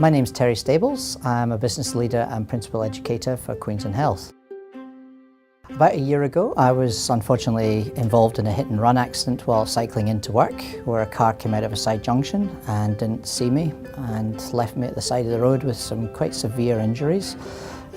My name's Terry Stables. I'm a business leader and principal educator for Queensland Health. About a year ago, I was unfortunately involved in a hit and run accident while cycling into work, where a car came out of a side junction and didn't see me and left me at the side of the road with some quite severe injuries,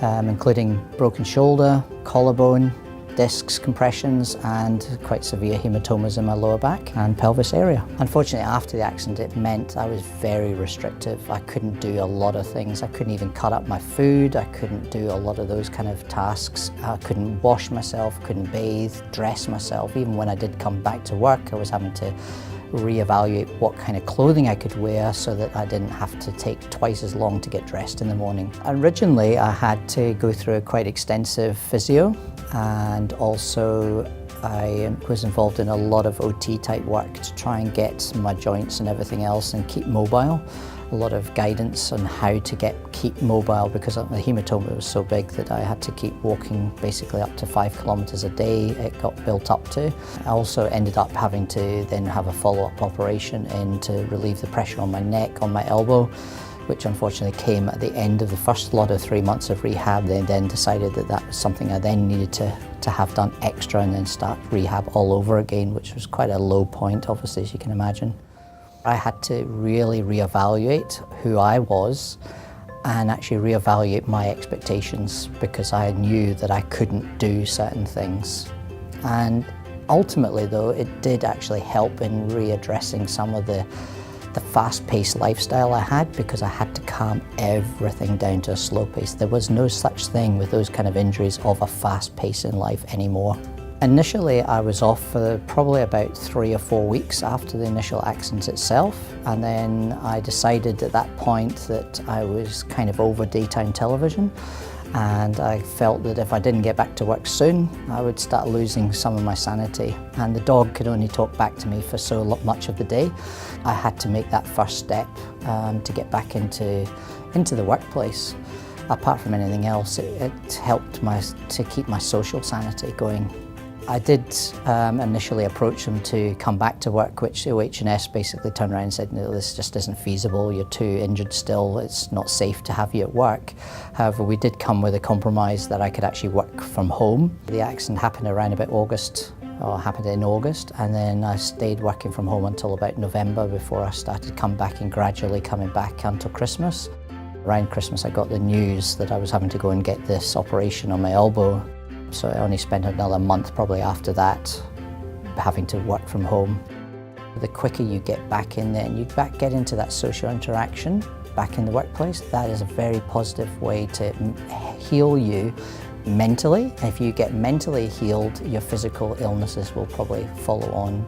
including broken shoulder, collarbone, discs, compressions and quite severe hematomas in my lower back and pelvis area. Unfortunately, after the accident, it meant I was very restrictive. I couldn't do a lot of things. I couldn't even cut up my food. I couldn't do a lot of those kind of tasks. I couldn't wash myself, couldn't bathe, dress myself. Even when I did come back to work, I was having to reevaluate what kind of clothing I could wear so that I didn't have to take twice as long to get dressed in the morning. Originally, I had to go through a quite extensive physio, and also I was involved in a lot of OT type work to try and get my joints and everything else and keep mobile. A lot of guidance on how to keep mobile, because the hematoma was so big that I had to keep walking basically up to 5 kilometres a day. It got built up to. I also ended up having to then have a follow-up operation to relieve the pressure on my neck, on my elbow, which unfortunately came at the end of the first lot of 3 months of rehab. They then decided that that was something I then needed to have done extra and then start rehab all over again, which was quite a low point, obviously, as you can imagine. I had to really reevaluate who I was and actually reevaluate my expectations, because I knew that I couldn't do certain things. And ultimately though, it did actually help in readdressing some of the fast-paced lifestyle I had, because I had to calm everything down to a slow pace. There was no such thing with those kind of injuries of a fast pace in life anymore. Initially, I was off for probably about 3 or 4 weeks after the initial accident itself, and then I decided at that point that I was kind of over daytime television, and I felt that if I didn't get back to work soon, I would start losing some of my sanity, and the dog could only talk back to me for so much of the day. I had to make that first step to get back into the workplace. Apart from anything else, it helped to keep my social sanity going. I did initially approach them to come back to work, which OH&S basically turned around and said, no, this just isn't feasible, you're too injured still, it's not safe to have you at work. However, we did come with a compromise that I could actually work from home. The accident happened around about happened in August, and then I stayed working from home until about November before I started gradually coming back until Christmas. Around Christmas I got the news that I was having to go and get this operation on my elbow. So I only spent another month probably after that having to work from home. The quicker you get back in there and you get into that social interaction back in the workplace, that is a very positive way to heal you mentally. If you get mentally healed, your physical illnesses will probably follow on.